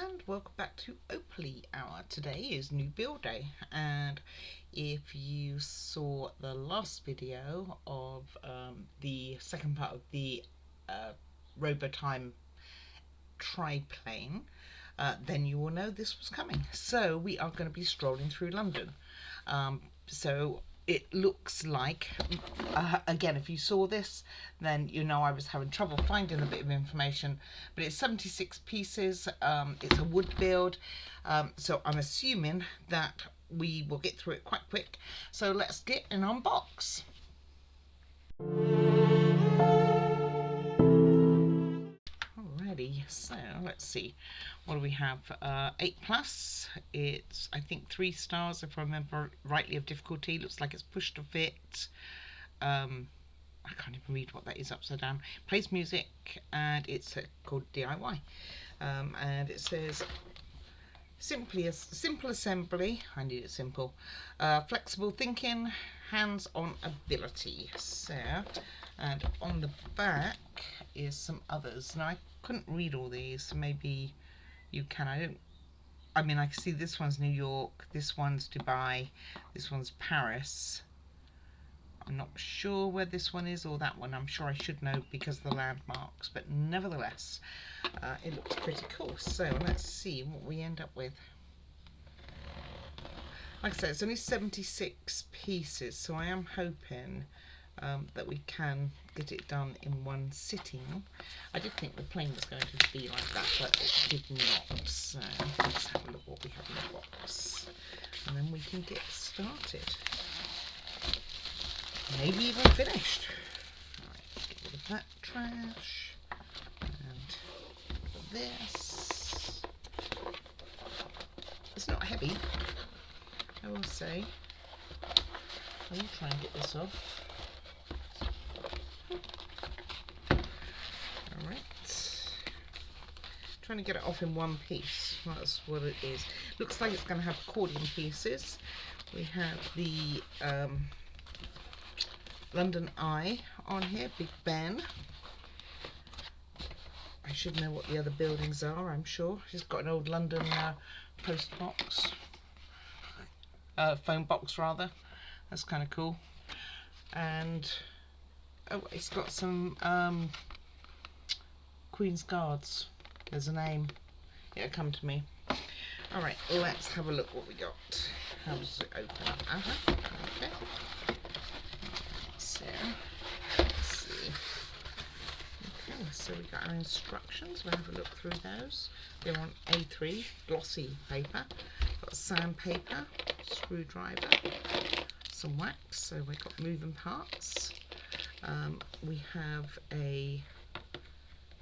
and welcome back to Opally Hour. Today is new build day, and if you saw the last video of the second part of the Robotime triplane, then you will know this was coming. So we are going to be strolling through London. So it looks like, again, if you saw this, then you know I was having trouble finding a bit of information, but it's 76 pieces. It's a wood build, so I'm assuming that we will get through it quite quick. So let's get an unbox. Alrighty, so let's see, what do we have? 8+. It's, I think, 3 stars if I remember rightly of difficulty. Looks like it's push to fit. I can't even read what that is upside down. Plays music, and it's called DIY. And it says simple assembly. I need it simple. Flexible thinking, hands-on ability. So, and on the back is some others. Now I couldn't read all these, so maybe you can. I mean, I can see this one's New York, this one's Dubai, this one's Paris. I'm not sure where this one is or that one. I'm sure I should know because of the landmarks, but nevertheless, it looks pretty cool. So let's see what we end up with. Like I said, it's only 76 pieces, so I am hoping that we can get it done in one sitting. I did think the plane was going to be like that, but it did not. So let's have a look what we have in the box, and then we can get started. Maybe even finished. Alright, get rid of that trash. And this. It's not heavy, I will say. I will try and get this off. Alright. Trying to get it off in one piece. That's what it is. Looks like it's going to have accordion pieces. We have the London Eye on here, Big Ben. I should know what the other buildings are, I'm sure. She's got an old London post box. Phone box, rather. That's kind of cool. And, oh, it's got some Queen's Guards. There's a name. It'll come to me. Alright, let's have a look what we got. How does it open up? Okay. So, let's see. Okay, so we got our instructions. We'll have a look through those. They're on A3 glossy paper. Got sandpaper, screwdriver, some wax. So we've got moving parts. We have a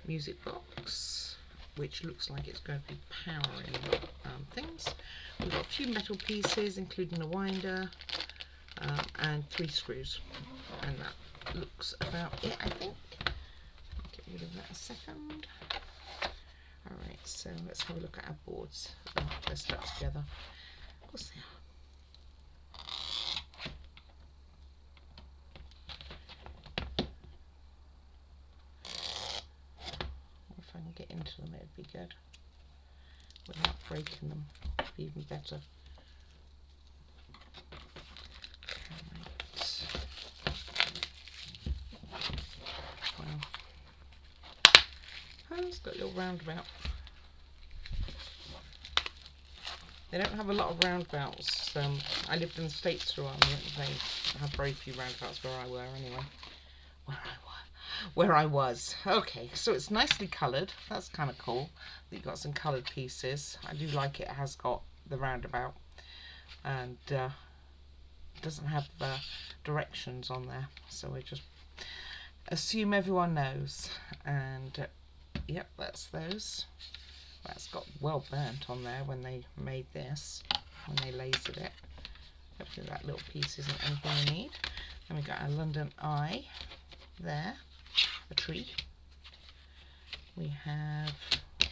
music box, which looks like it's going to be powering things. We've got a few metal pieces, including a winder, and 3 screws, and that looks about it, I think. I'll get rid of that a second. Alright, so let's have a look at our boards. Oh, they're stuck together. Of course they are. If I can get into them, it'd be good. Without breaking them, it'd be even better. It's got a little roundabout. They don't have a lot of roundabouts. I lived in the States for a while, and they have very few roundabouts where I were anyway. Where I was. Okay, so it's nicely coloured. That's kind of cool. You've got some coloured pieces. I do like it. It has got the roundabout, and doesn't have directions on there. So we just assume everyone knows. And yep, that's those. That's got well burnt on there when they made this, when they lasered it. Hopefully that little piece isn't anything we need. Then we got our London Eye there, a tree. We have,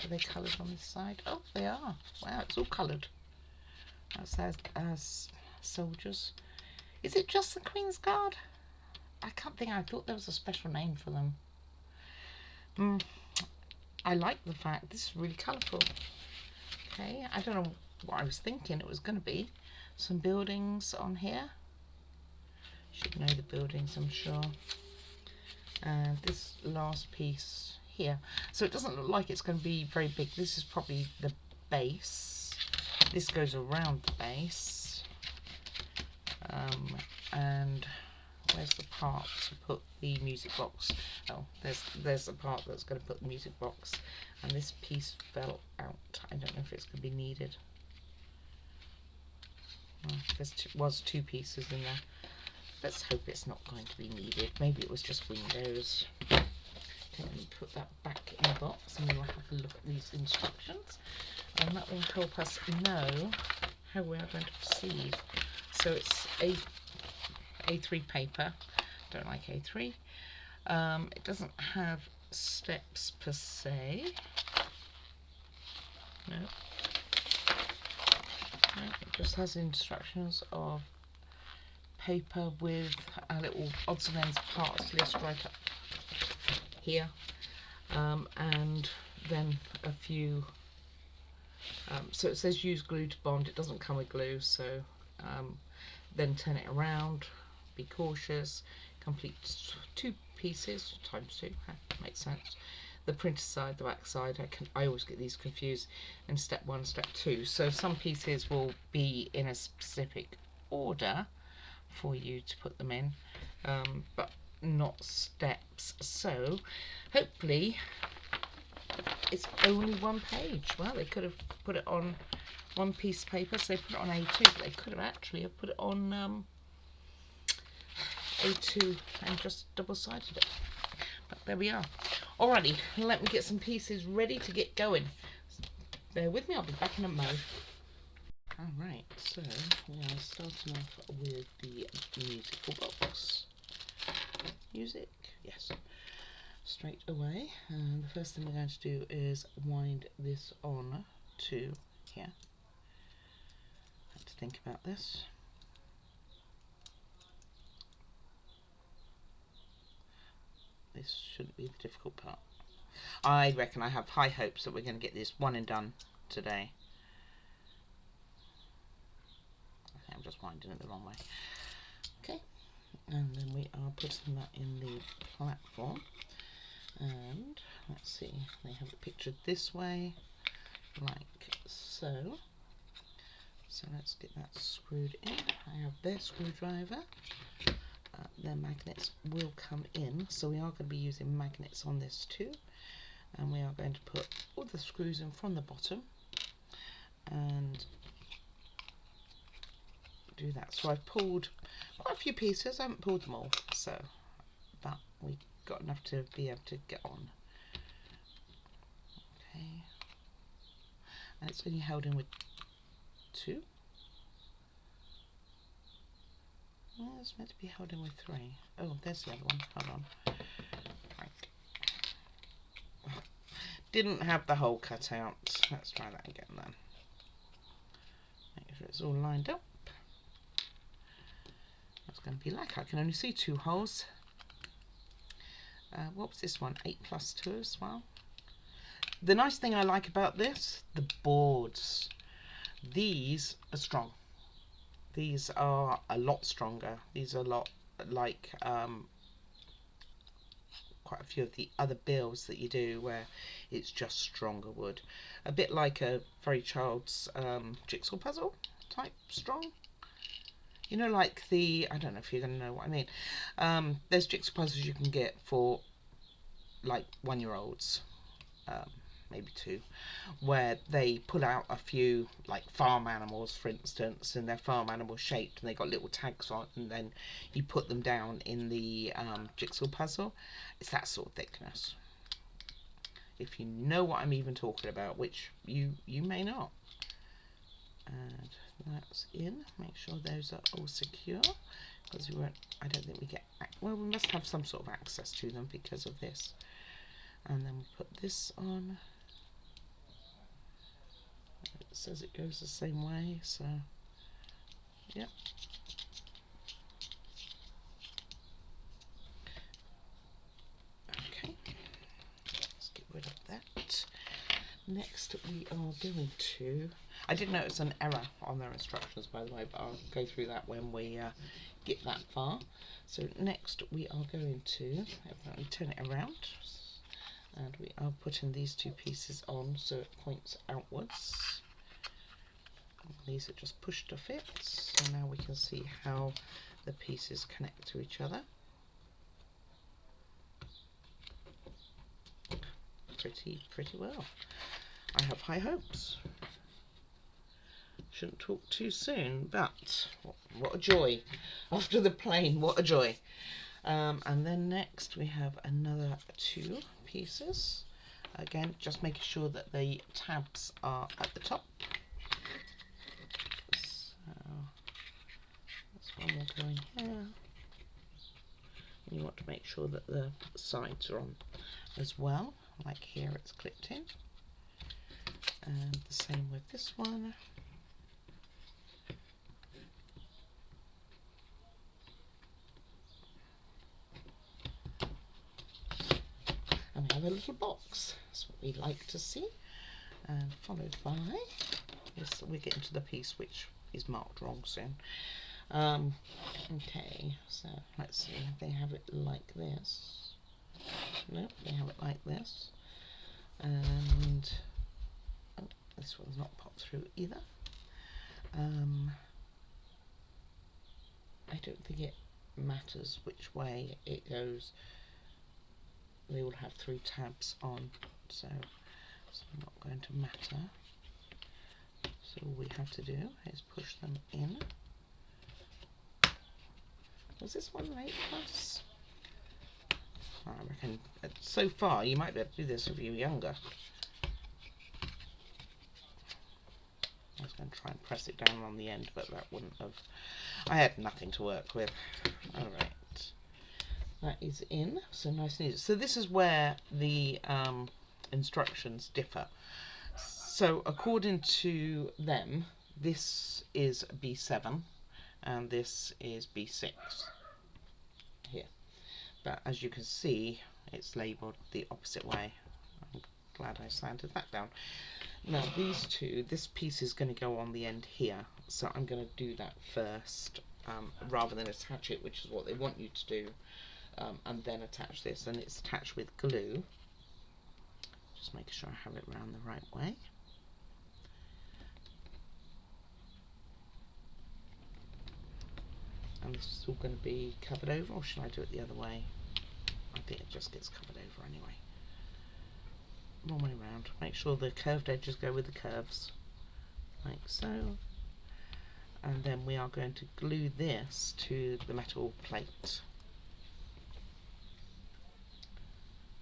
are they coloured on this side? Oh, they are. Wow, it's all coloured. That says as soldiers. Is it just the Queen's Guard? I can't think. I thought there was a special name for them. I like the fact this is really colourful. Okay, I don't know what I was thinking it was going to be. Some buildings on here. Should know the buildings, I'm sure. And this last piece here. So it doesn't look like it's going to be very big. This is probably the base. This goes around the base. And where's the part to put the music box? Oh, there's the part that's going to put the music box. And this piece fell out. I don't know if it's going to be needed. Well, was two pieces in there. Let's hope it's not going to be needed. Maybe it was just windows. Okay, let me put that back in the box and we'll have a look at these instructions. And that will help us know how we are going to proceed. So it's A3 paper. Don't like A3. It doesn't have steps per se. No. No, it just has instructions of paper with a little odds and ends parts list right up here, and then a few. So it says use glue to bond. It doesn't come with glue, so then turn it around. Be cautious. Complete 2 pieces times 2. Makes sense. The printer side, the back side. I always get these confused in step 1, step 2. So some pieces will be in a specific order for you to put them in, but not steps. So hopefully it's only 1 page. Well, they could have put it on 1 piece of paper, so they put it on A2, but they could have actually put it on A2 and just double-sided it. But there we are. Alrighty, let me get some pieces ready to get going. Bear with me, I'll be back in a mo. Alright, so we are starting off with the musical box. Music, yes. Straight away, and the first thing we're going to do is wind this on to here. I have to think about this. This shouldn't be the difficult part. I reckon I have high hopes that we're going to get this one and done today. Okay, I'm just winding it the wrong way. Okay, and then we are putting that in the platform. And let's see, they have it pictured this way, like so. So let's get that screwed in. I have their screwdriver. Their magnets will come in, so we are going to be using magnets on this too. And we are going to put all the screws in from the bottom and do that. So I've pulled quite a few pieces. I haven't pulled them all, so but we got enough to be able to get on. Okay, and it's only held in with 2. Well, it's meant to be held in with 3. Oh, there's the other one. Hold on. Right. Didn't have the hole cut out. Let's try that again then. Make sure it's all lined up. That's going to be like, I can only see 2 holes. What was this one? 8 plus 2 as well. The nice thing I like about this, the boards. These are strong. These are a lot stronger. These are a lot like quite a few of the other builds that you do where it's just stronger wood. A bit like a very child's jigsaw puzzle type strong. You know, like the, I don't know if you're going to know what I mean. There's jigsaw puzzles you can get for like 1-year-olds, maybe 2, where they pull out a few like farm animals, for instance, and they're farm animal shaped and they got little tags on, and then you put them down in the jigsaw puzzle. It's that sort of thickness, if you know what I'm even talking about, which you may not. And that's in. Make sure those are all secure, because we won't, I don't think we get, well, we must have some sort of access to them because of this. And then we put this on. It says it goes the same way, so yep. Okay, let's get rid of that. Next next we are going to, I did notice an error on their instructions, by the way, but I'll go through that when we get that far. So next we are going to turn it around, and we are putting these two pieces on so it points outwards. These are just pushed to fit, so now we can see how the pieces connect to each other. Pretty well. I have high hopes. Shouldn't talk too soon, but what a joy. After the plane, what a joy. And then next we have another two pieces. Again, just making sure that the tabs are at the top. So this one will go in here. And you want to make sure that the sides are on as well. Like here, it's clipped in. And the same with this one. And we have a little box. That's what we like to see. And followed by this, we get into the piece which is marked wrong soon. Okay, so let's see. They have it like this. Nope, they have it like this. And oh, this one's not popped through either. I don't think it matters which way it goes. They will have 3 tabs on, so it's not going to matter. So all we have to do is push them in. Was this one 8+? I reckon so far you might be able to do this if you're younger. I was going to try and press it down on the end, but that wouldn't have. I had nothing to work with. Alright, that is in, so nice and easy. So this is where the instructions differ. So according to them, this is B7 and this is B6 here. But as you can see, it's labelled the opposite way. I'm glad I sanded that down. Now these two, this piece is going to go on the end here, so I'm going to do that first, rather than attach it, which is what they want you to do, and then attach this. And it's attached with glue. Just making sure I have it round the right way. And this is all going to be covered over, or should I do it the other way? I think it just gets covered over anyway. One way round. Make sure the curved edges go with the curves, like so. And then we are going to glue this to the metal plate.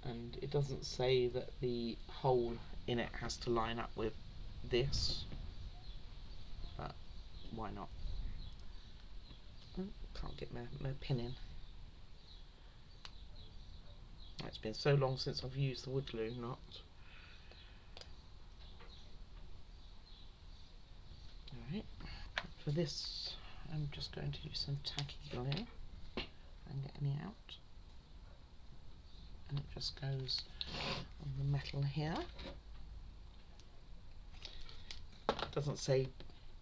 And it doesn't say that the hole in it has to line up with this, but why not? Can't get my pin in. It's been so long since I've used the wood glue knot. Alright, for this I'm just going to use some tacky glue and get any out. And it just goes on the metal here. It doesn't say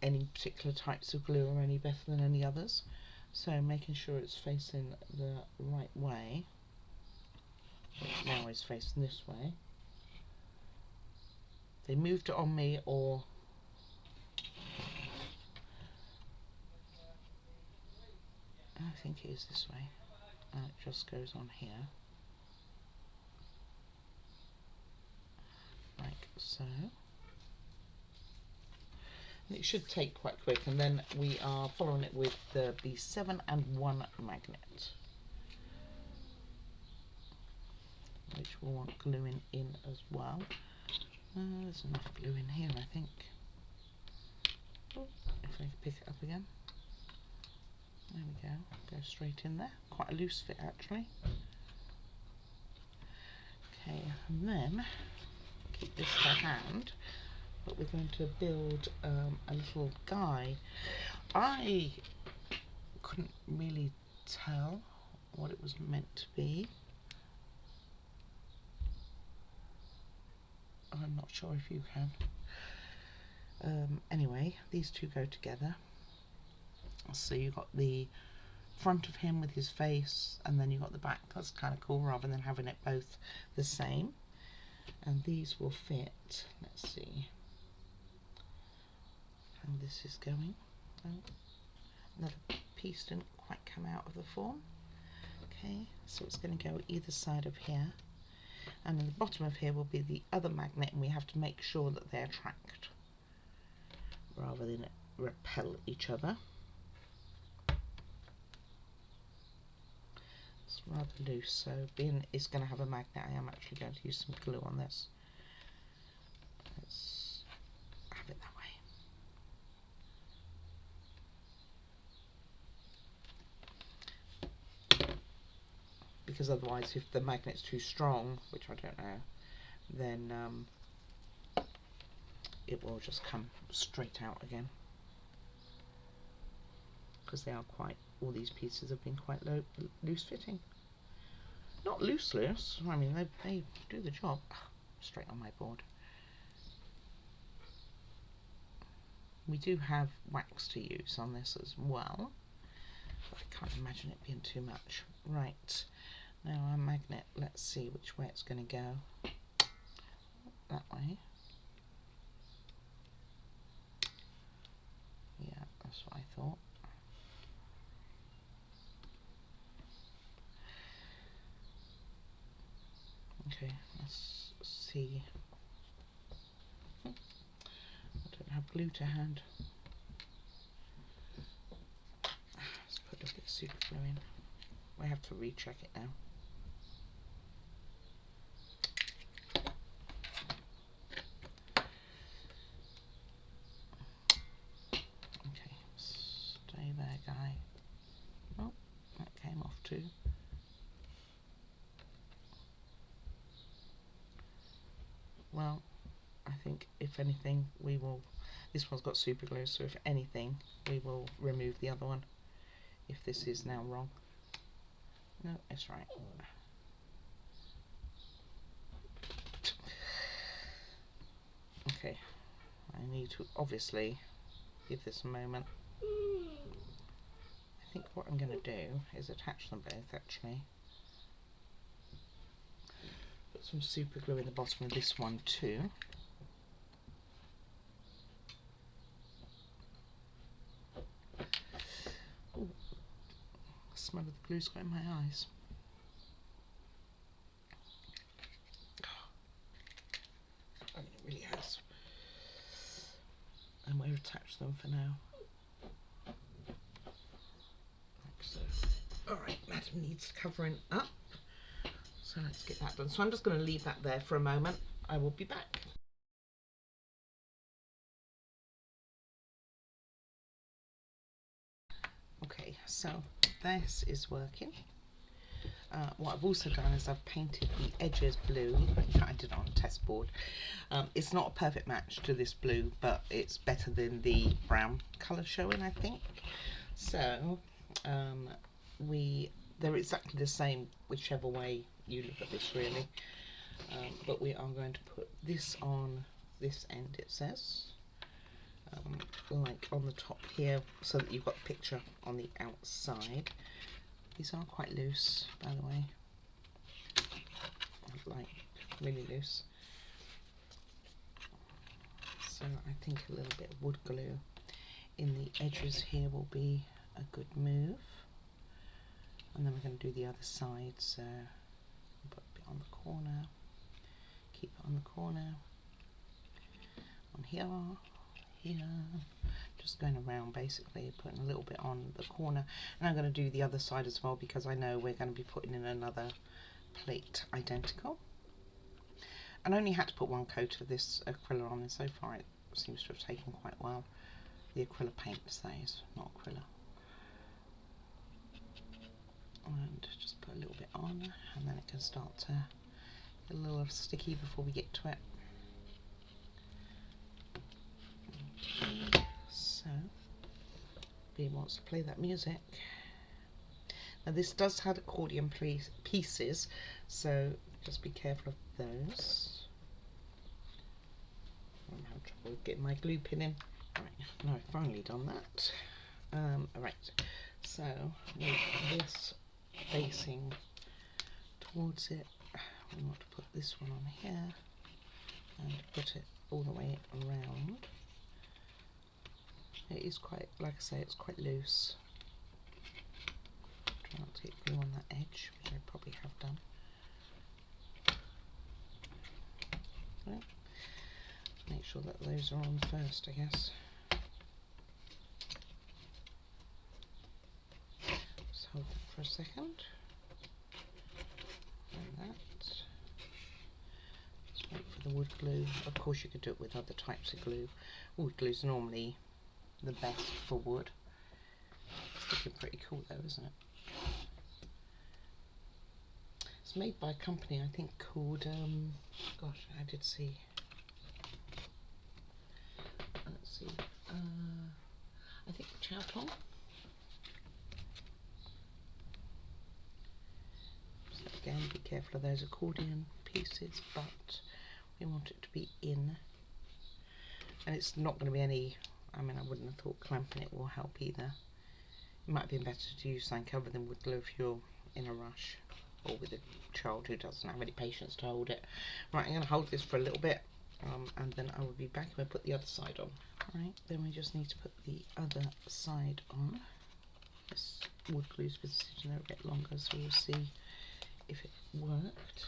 any particular types of glue are any better than any others. So making sure it's facing the right way, which now is facing this way. They moved it on me, or I think it is this way, and it just goes on here, like so. And it should take quite quick, and then we are following it with the B7 and 1 magnet, which we'll want gluing in as well. There's enough glue in here, I think. Oh, if I can pick it up again. There we go. Go straight in there. Quite a loose fit actually. Okay, and then keep this to hand. But we're going to build a little guy. I couldn't really tell what it was meant to be. I'm not sure if you can. Anyway, these two go together. So you've got the front of him with his face, and then you've got the back. That's kind of cool, rather than having it both the same. And these will fit. Let's see how this is going. Oh, another piece didn't quite come out of the form. Okay, so it's going to go either side of here, and in the bottom of here will be the other magnet, and we have to make sure that they attract rather than repel each other. It's rather loose, so being it's going to have a magnet, I am actually going to use some glue on this. Let's have it that way. Because otherwise, if the magnet's too strong, which I don't know, then it will just come straight out again. Because they are quite, all these pieces have been quite loose fitting. Not loose, I mean they do the job. Straight on my board. We do have wax to use on this as well, but I can't imagine it being too much. Right, now our magnet, let's see which way it's going to go. That way. Yeah, that's what I thought. Okay, let's see. I don't have glue to hand. Let's put a bit of super glue in. We have to recheck it now. Okay, stay there, guy. Oh, that came off too. Well, I think if anything we will, this one's got super glue, so if anything we will remove the other one if this is now wrong. No, it's right. Okay, I need to obviously give this a moment. I think what I'm going to do is attach them both actually. Put some super glue in the bottom of this one too. Ooh, the smell of the glue's got in my eyes. I mean, it really has. And we'll attach them for now. Like so. Alright, Madam needs covering up. So let's get that done. So I'm just going to leave that there for a moment. I will be back. Okay, so this is working. What I've also done is I've painted the edges blue. I did it on a test board. It's not a perfect match to this blue, but it's better than the brown colour showing, I think. So they're exactly the same whichever way you look at this really. But we are going to put this on this end, it says. Like on the top here, so that you've got the picture on the outside. These are quite loose, by the way, like really loose. So I think a little bit of wood glue in the edges here will be a good move. And then we're going to do the other side, so put a bit on the corner, keep it on the corner, on here, here, just going around basically, putting a little bit on the corner. And I'm going to do the other side as well, because I know we're going to be putting in another plate identical. And I only had to put one coat of this acrylic on, and so far it seems to have taken quite well. The acrylic paint stays, not acrylic. And just put a little bit on, and then it can start to get a little sticky before we get to it. Okay, so B wants to play that music. Now this does have accordion pieces, so just be careful of those. avoid getting my glue pin in. Right, now I've finally done that. Right, so with this facing towards it, we want to put this one on here and put it all the way around. It is quite, like I say, it's quite loose. Try not to get glue on that edge, which I probably have done. Right. Make sure that those are on first, I guess. Just hold that for a second. Like that. Just wait for the wood glue. Of course you could do it with other types of glue. Wood glue is normally the best for wood. It's looking pretty cool though, isn't it? It's made by a company I think called, gosh, I did see. Let's see. I think Chowtong. So again, be careful of those accordion pieces, but we want it to be in. And it's not going to be any, I mean, I wouldn't have thought clamping it will help either. It might be better to use something other than wood glue if you're in a rush or with a child who doesn't have any patience to hold it. Right, I'm going to hold this for a little bit and then I will be back when I put the other side on. Right, then we just need to put the other side on. This wood glue's been sitting there a bit longer, so we'll see if it worked.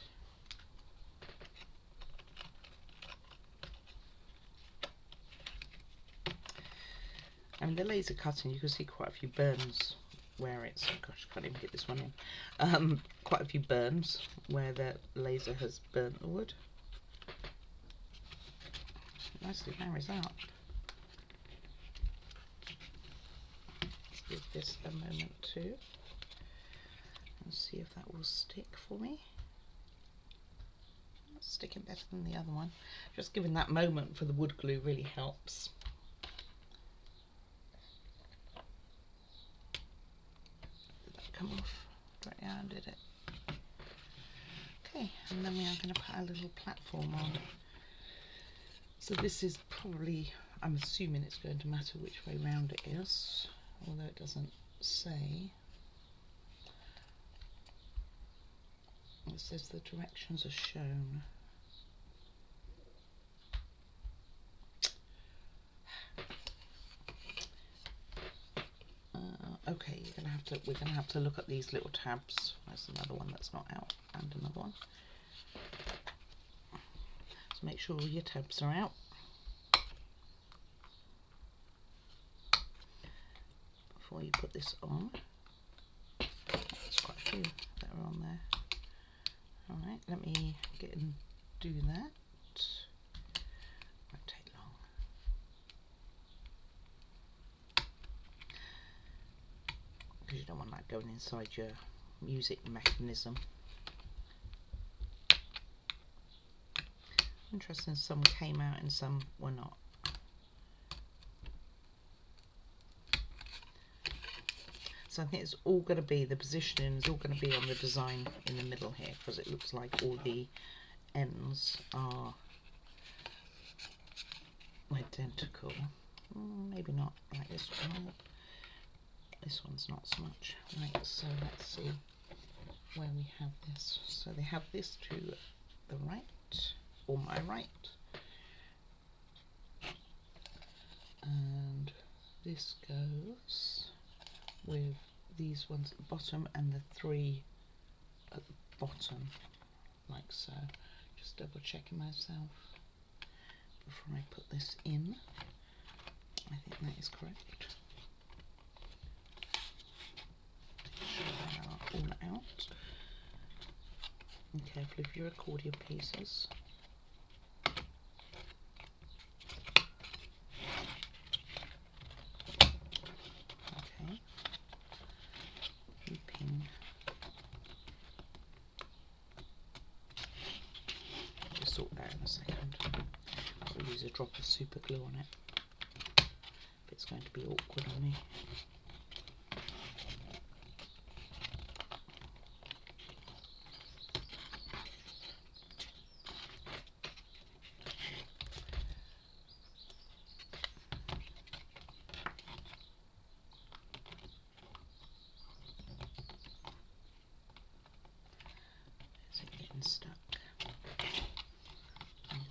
And the laser cutting, you can see quite a few burns where it's, gosh, I can't even get this one in. Quite a few burns where the laser has burnt the wood. Nicely marries up. Let's give this a moment too and see if that will stick for me. It's sticking better than the other one. Just giving that moment for the wood glue really helps. Did that come off? Right, yeah, I did it. Okay, and then we are going to put a little platform on. So this is probably, I'm assuming it's going to matter which way round it is, although it doesn't say. It says the directions are shown. Okay, we're gonna have to look at these little tabs. There's another one that's not out, and another one. So make sure all your tabs are out before you put this on. There's quite a few that are on there. Alright, let me get and do that. Won't take long. Because you don't want that going inside your music mechanism. Interesting, some came out and some were not. So I think it's all going to be, the positioning is all going to be on the design in the middle here, because it looks like all the ends are identical. Maybe not like this one. This one's not so much. Right, so let's see where we have this. So they have this to the right, or my right. And this goes with these ones at the bottom and the three at the bottom, like so. Just double checking myself before I put this in. I think that is correct. Make sure they are all out. And careful of your accordion pieces. Okay. Looping. Just sort that in a second. I'll use a drop of super glue on it. If it's going to be awkward on me.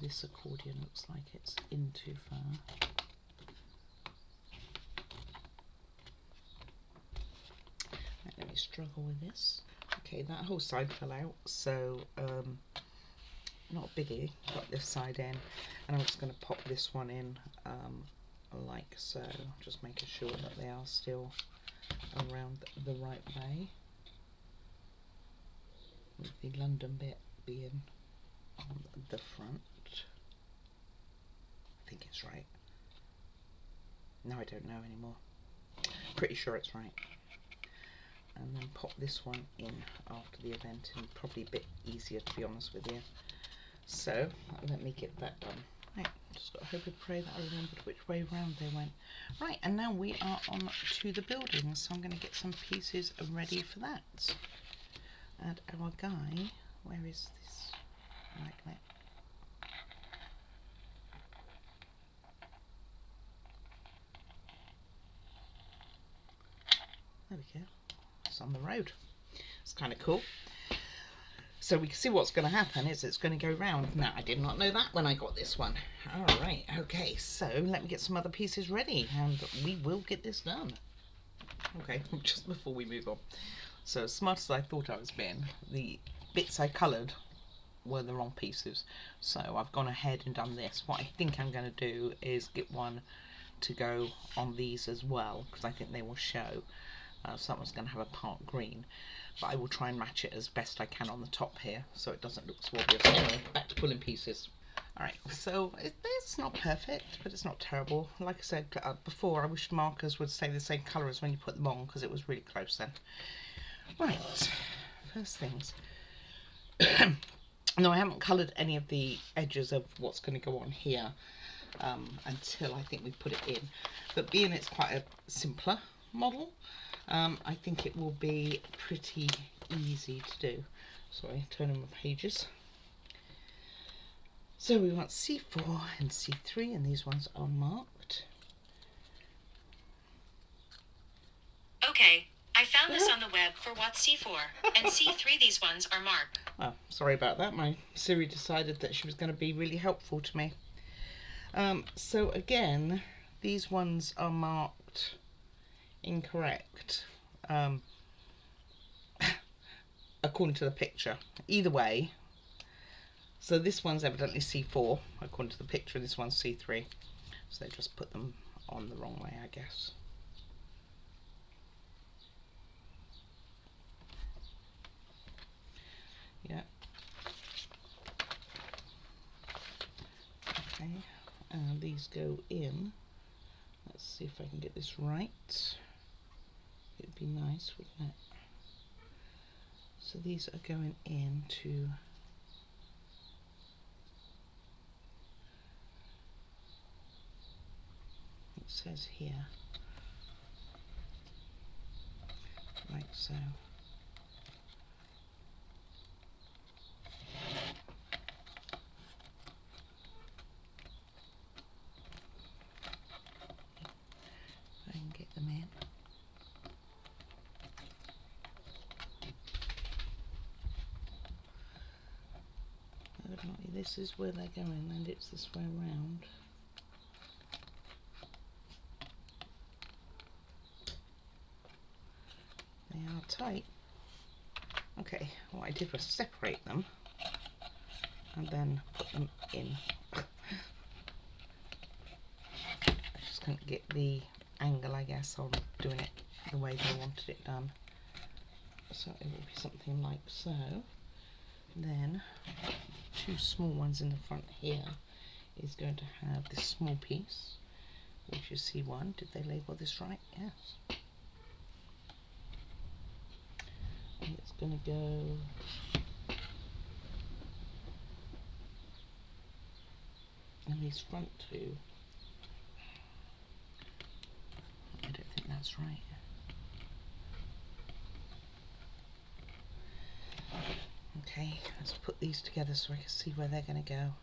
this accordion looks like it's in too far. Right, let me struggle with this. Okay, that whole side fell out, so not a biggie. Got this side in, and I'm just going to pop this one in like so, just making sure that they are still around the right way, with the London bit being on the front. I think it's right. No, I don't know anymore. Pretty sure it's right. And then pop this one in after the event, and probably a bit easier, to be honest with you. So let me get that done. Right, just got to hope and pray that I remembered which way round they went. Right, and now we are on to the building, so I'm going to get some pieces ready for that. And our guy, where is this magnet? There we go. It's on the road. It's kind of cool. So we can see what's going to happen is it's going to go round. Now, I did not know that when I got this one. Alright, okay, so let me get some other pieces ready and we will get this done. Okay, just before we move on. So as smart as I thought I was being, the bits I coloured were the wrong pieces. So I've gone ahead and done this. What I think I'm going to do is get one to go on these as well, because I think they will show. So that one's going to have a part green, but I will try and match it as best I can on the top here so it doesn't look so obvious. Anyway, back to pulling pieces. Alright, so it's not perfect, but it's not terrible. Like I said before, I wish markers would stay the same colour as when you put them on, because it was really close then. Right, first things. No, I haven't coloured any of the edges of what's going to go on here until I think we put it in. But being it's quite a simpler model, I think it will be pretty easy to do. Sorry, turning my pages. So we want C4 and C3, and these ones are marked. Okay, I found this on the web for what's C4 and C3. These ones are marked. Oh, sorry about that. My Siri decided that she was going to be really helpful to me. So again, these ones are marked incorrect. According to the picture. Either way, so this one's evidently C4 according to the picture, this one's C3, so they just put them on the wrong way, I guess. Yeah. Okay, and these go in. Let's see if I can get this right. It'd be nice, wouldn't it? So these are going into it says here, like so. If I can get them in. Evidently this is where they're going and it's this way around. They are tight. Okay, what I did was separate them and then put them in. I just couldn't get the angle, I guess, on doing it the way they wanted it done. So it will be something like so. Then two small ones in the front here is going to have this small piece, which is C1. Did they label this right? Yes. And it's going to go in these front two. I don't think that's right. Okay, let's put these together so I can see where they're going to go.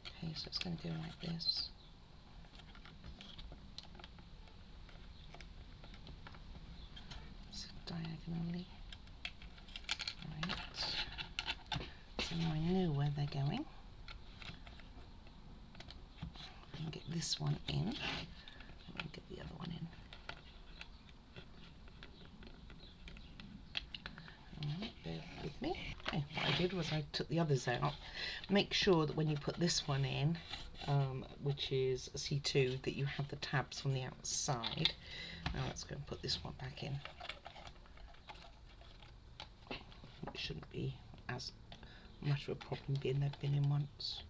Okay, so it's going to go like this. diagonally. Right. So now I know where they're going. And get this one in, and get the other one in. Alright, bear with me. Okay, what I did was I took the others out. Make sure that when you put this one in, which is C2, that you have the tabs from the outside. Now let's go and put this one back in. It shouldn't be as much of a problem being they've been in once.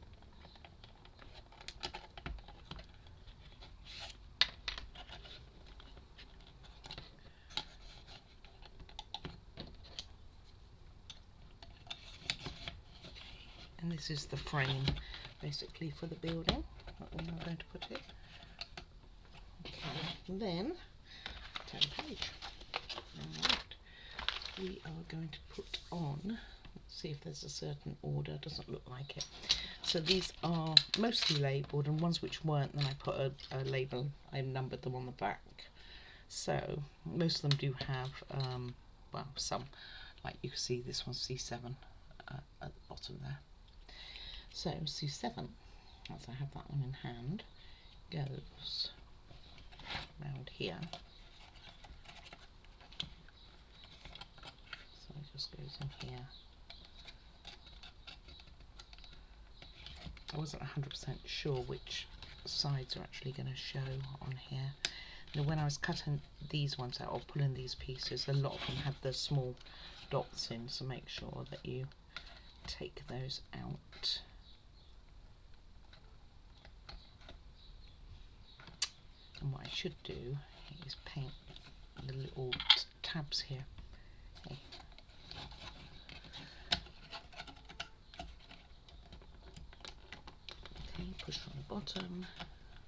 And this is the frame basically for the building that we are going to put in. Okay. And then turn page. Alright. We are going to put on, let's see if there's a certain order, doesn't look like it. So these are mostly labelled, and ones which weren't, then I put a label, I numbered them on the back. So most of them do have, well, some, like you can see this one's C7 at the bottom there. So C7, as I have that one in hand, goes around here. So it just goes in here. I wasn't 100% sure which sides are actually going to show on here. Now when I was cutting these ones out or pulling these pieces, a lot of them had the small dots in, so make sure that you take those out. And what I should do is paint the little tabs here. Okay. Okay, push from the bottom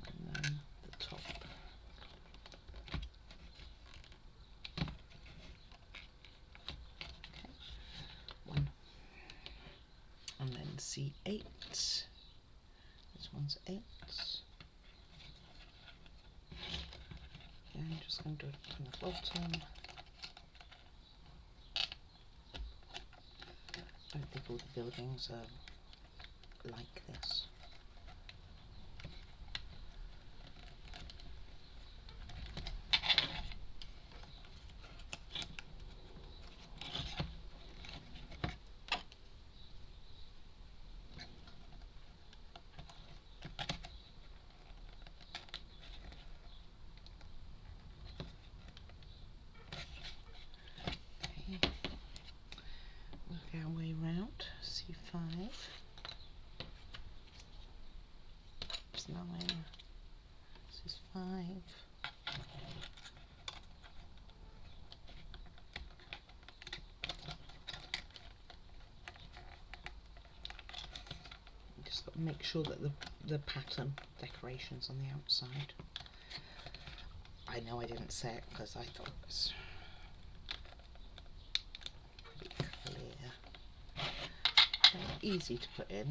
and then the top. Okay, one. And then C8. This one's 8. I'm just going to do it from the bottom. I don't think all the buildings are like this. Work our way round. C5. It's 9. This is 5. Just got to make sure that the pattern decorations on the outside. I know I didn't say it because I thought it was pretty clear. They're easy to put in,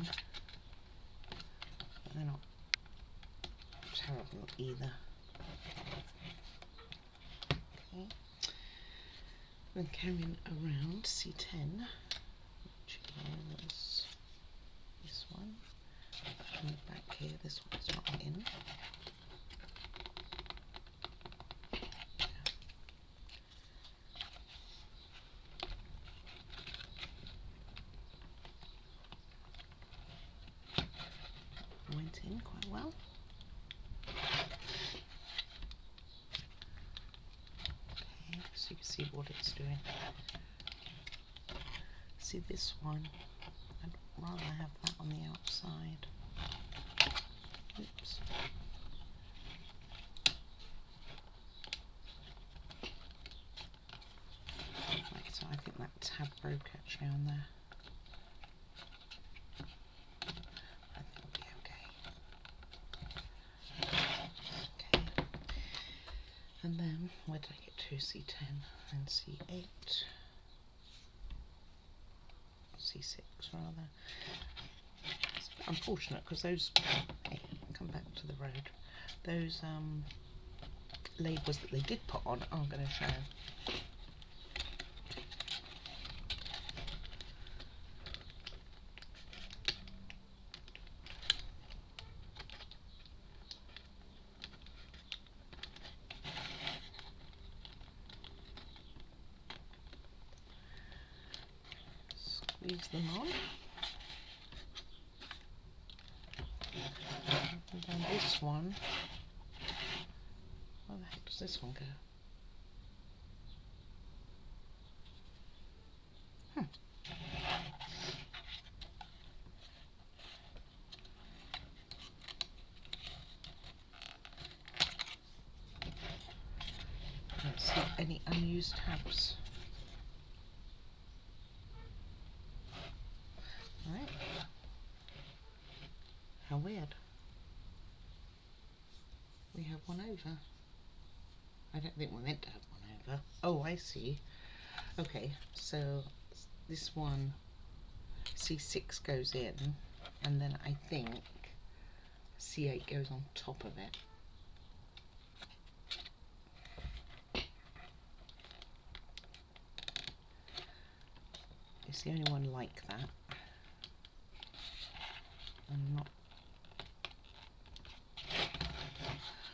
but they're not terrible either. Okay. Then carrying around C10, which is this one. From the back here, this one's not in. Went in quite well. Okay, so you can see what it's doing. See this one? I'd rather have that on the outside. Oops. Right, so I think that tab broke actually on there. I think it'll be okay. Okay. And then, where did I get to? C10 and C8. C6 rather. It's unfortunate because those, hey, come back to the road, those labels that they did put on aren't going to show. squeeze them on. And then this one, where the heck does this one go? Let's see any unused tabs. Right. How weird. We have one over. I don't think we're meant to have one over. Oh, I see. Okay, so this one, C6 goes in, and then I think C8 goes on top of it. It's the only one like that. I'm not.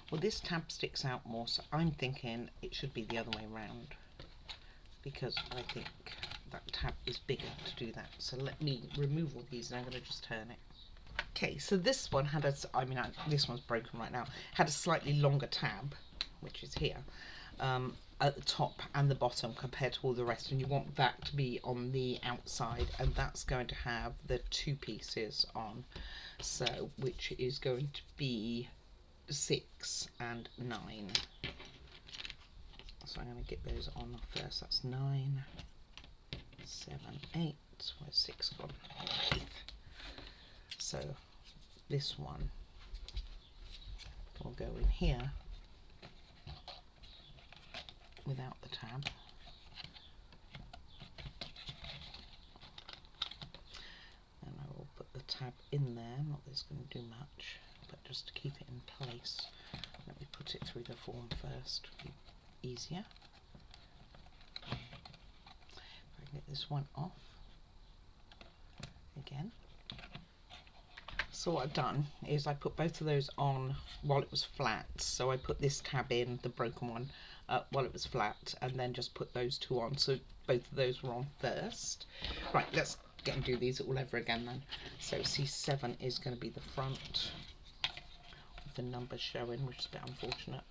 Well, this tab sticks out more, so I'm thinking it should be the other way around, because I think that tab is bigger to do that. So let me remove all these and I'm going to just turn it. Okay, so this one had a, this one's broken right now, had a slightly longer tab, which is here, at the top and the bottom compared to all the rest, and you want that to be on the outside, and that's going to have the 2 pieces on, so which is going to be 6 and 9. So I'm going to get those on first. That's 9, 7, 8. Where's 6 gone? 8. So this one will go in here without the tab. And I will put the tab in there. Not that it's going to do much, but just to keep it in place. Let me put it through the form first. Easier. If I can get this one off again. So what I've done is I put both of those on while it was flat. So I put this tab in, the broken one, while it was flat, and then just put those 2 on. So both of those were on first. Right, let's get and do these all over again then. So C7 is going to be the front with the numbers showing, which is a bit unfortunate.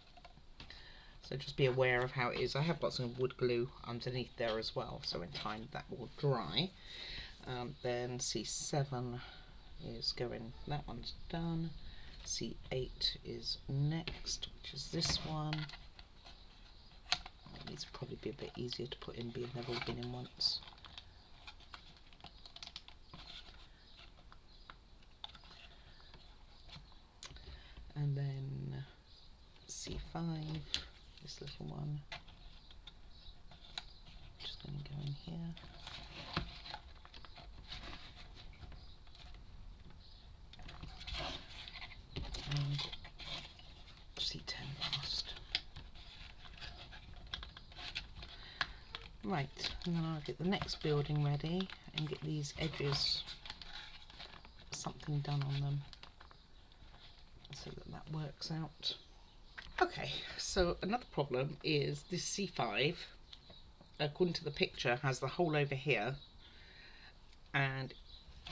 So just be aware of how it is. I have got some wood glue underneath there as well, so in time that will dry. Then C7 is going, that one's done. C8 is next, which is this one. These will probably be a bit easier to put in, being they've all been in once. And then C5, this little one, just going to go in here. And C10 last. Right, and then I'll get the next building ready and get these edges, something done on them, so that that works out. Okay, so another problem is this C5, according to the picture, has the hole over here, and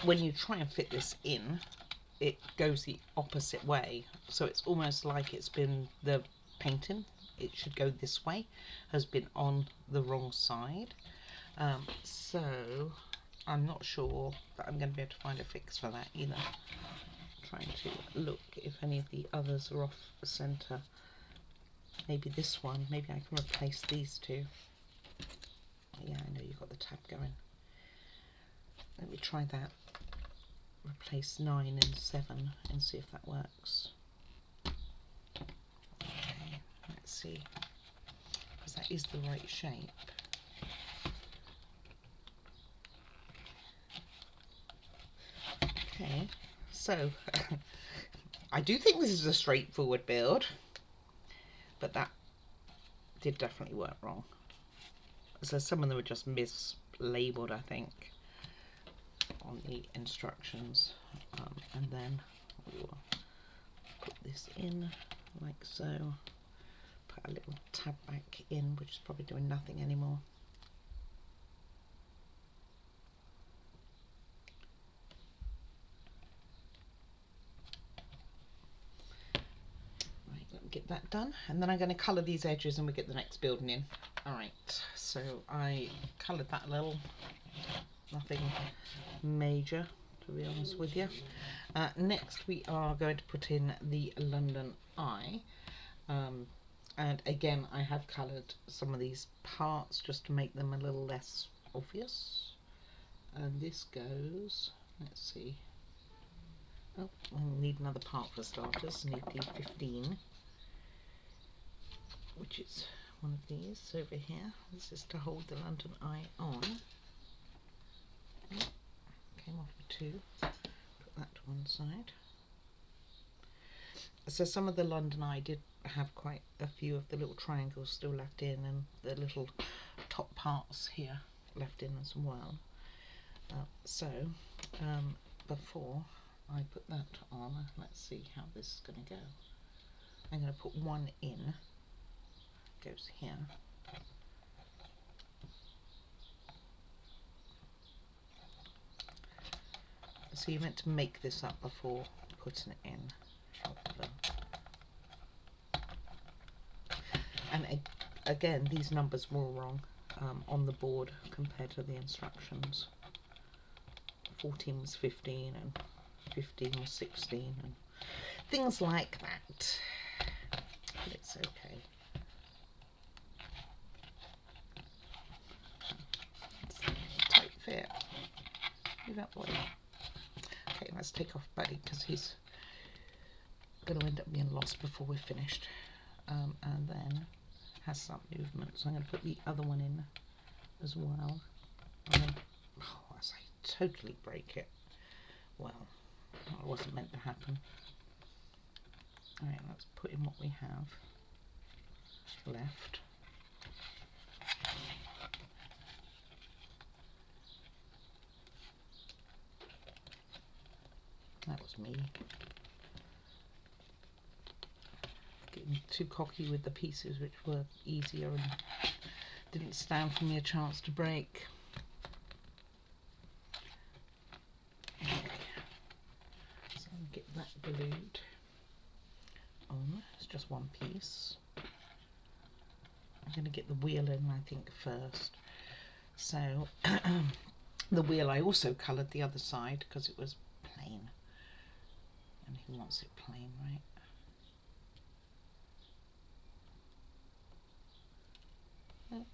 when you try and fit this in, it goes the opposite way. So it's almost like it's been the painting, it should go this way, has been on the wrong side. So I'm not sure that I'm going to be able to find a fix for that either. Trying to look if any of the others are off the centre. Maybe this one, maybe I can replace these 2. Yeah, I know you've got the tab going. Let me try that. Replace 9 and 7 and see if that works. Okay, let's see. Because that is the right shape. Okay, so I do think this is a straightforward build, but that did definitely work wrong. So some of them were just mislabeled, I think, on the instructions. And then we will put this in like so. Put a little tab back in, which is probably doing nothing anymore. that done, and then I'm going to colour these edges and we get the next building in. Alright, so I coloured that a little, nothing major to be honest with you. Next we are going to put in the London Eye, and again I have coloured some of these parts just to make them a little less obvious. And this goes, let's see, oh, we'll need another part for starters. Need the 15, which is one of these over here. This is to hold the London Eye on. Oh, came off the two, put that to one side. So some of the London Eye did have quite a few of the little triangles still left in, and the little top parts here left in as well. Before I put that on, let's see how this is going to go. I'm going to put one in, goes here. So you're meant to make this up before putting it in. And again, these numbers were wrong on the board compared to the instructions. 14 was 15 and 15 was 16 and things like that. But it's okay. It's a tight fit. Move that way. Okay, let's take off Buddy because he's going to end up being lost before we're finished. And then has some movement, so I'm going to put the other one in as well. And then, oh, as I totally break it. Well, that wasn't meant to happen. Alright, let's put in what we have left. That was me. Getting too cocky with the pieces which were easier and didn't stand for me a chance to break. Okay. So I'll get that glued on. It's just one piece. I'm going to get the wheel in, I think, first. So the wheel I also coloured the other side because it was plain. And he wants it plain, right? Yep.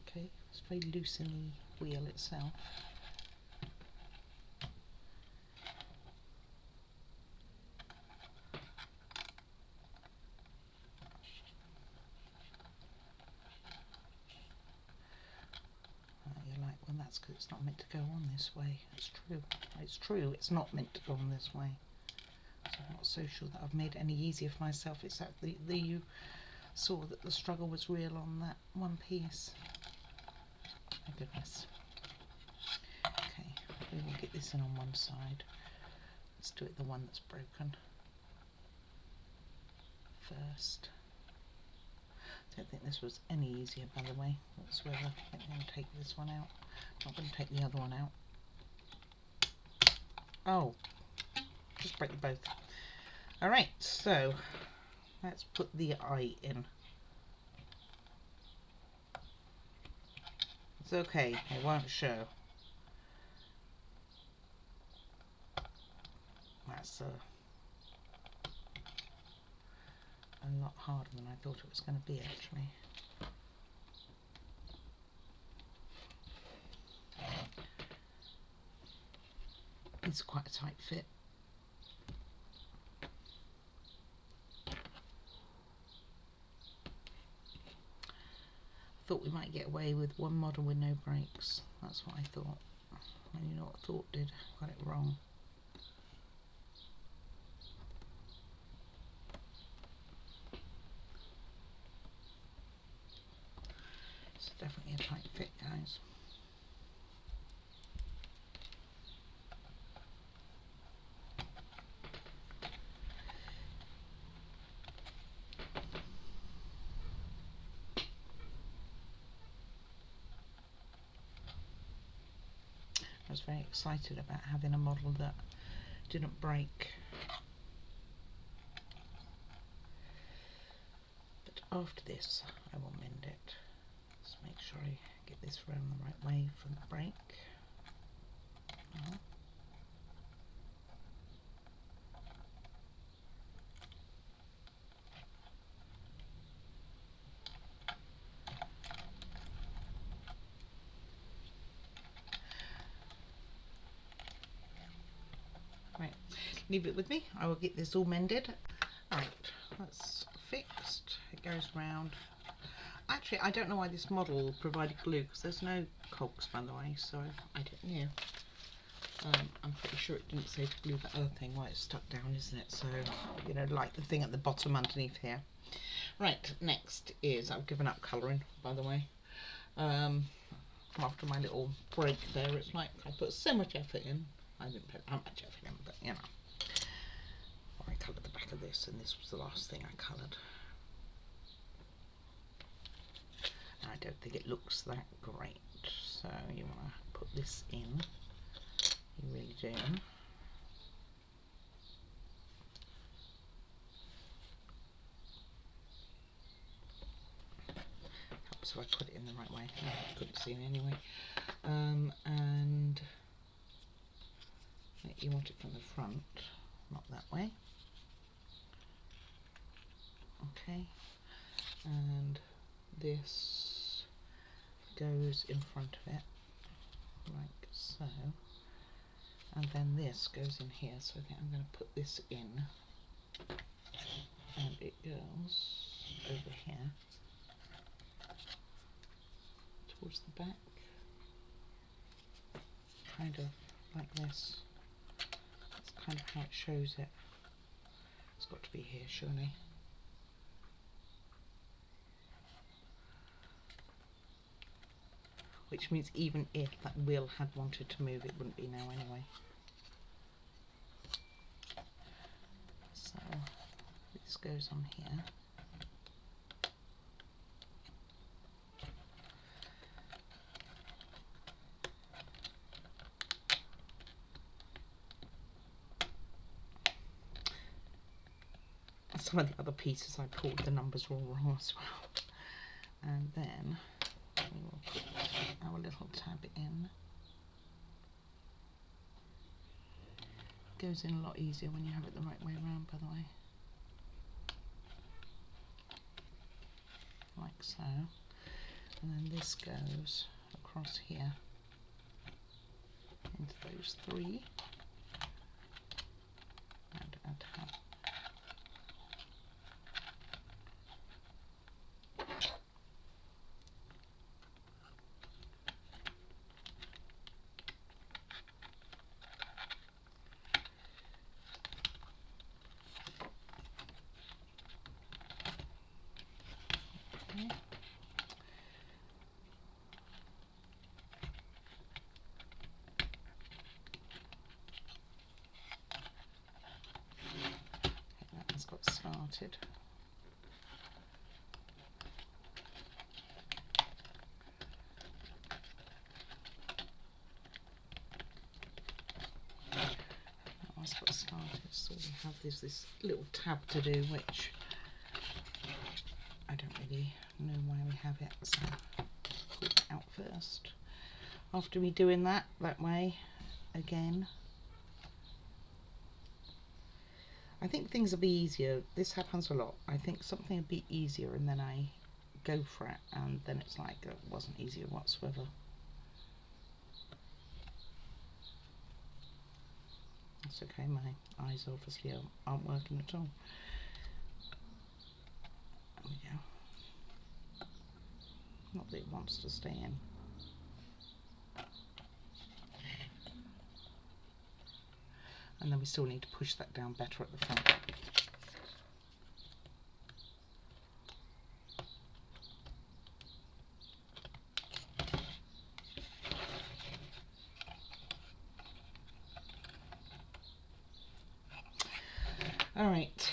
Okay, it's very loose in the wheel itself. You're like, well, that's because it's not meant to go on this way. It's true. It's true. It's not meant to go on this way. So I'm not so sure that I've made it any easier for myself. It's that you saw that the struggle was real on that one piece. My goodness. Okay, we will get this in on one side. Let's do it the one that's broken first. I don't think this was any easier, by the way, whatsoever. I think I'm going to take this one out. I'm not going to take the other one out. Oh, just break them both. Alright, so let's put the eye in. It's okay, it won't show. That's a lot harder than I thought it was going to be, actually. It's quite a tight fit. Thought we might get away with one model with no brakes. That's what I thought. And you know what thought did? Got it wrong. It's definitely a tight fit, guys. I was very excited about having a model that didn't break. But after this I will mend it. Just make sure I get this round the right way from the break. Right, leave it with me. I will get this all mended. Right, that's fixed. It goes round. Actually, I don't know why this model provided glue, because there's no cogs, by the way, so I don't know. I'm pretty sure it didn't say to glue that other thing while it's stuck down, isn't it? So, you know, like the thing at the bottom underneath here. Right, next is, I've given up colouring, by the way. After my little break there, it's like I put so much effort in. I didn't put that much effort in, but you know. I coloured the back of this, and this was the last thing I coloured. I don't think it looks that great, so you want to put this in. You really do. Helps if I put it in the right way. I couldn't see it anyway. And you want it from the front, not that way. Okay, and this goes in front of it, like so. And then this goes in here, so I think I'm going to put this in, and it goes over here towards the back, kind of like this. That's kind of how it shows it. It's got to be here, surely. Which means even if that wheel had wanted to move, it wouldn't be now anyway. So this goes on here. Some of the other pieces I pulled, the numbers were all wrong as well. And then we will put our little tab in. It goes in a lot easier when you have it the right way around, by the way. Like so. And then this goes across here into those three. And our tab. Okay. That one's got started. That one's got started. So we have this little tab to do, which I don't really know why we have it, so pull it out first. After we doing that way again, I think things will be easier. This happens a lot. I think something will be easier and then I go for it and then it's like it wasn't easier whatsoever. It's okay, my eyes obviously aren't working at all. There we go. Not that it wants to stay in. And then we still need to push that down better at the front. Alright,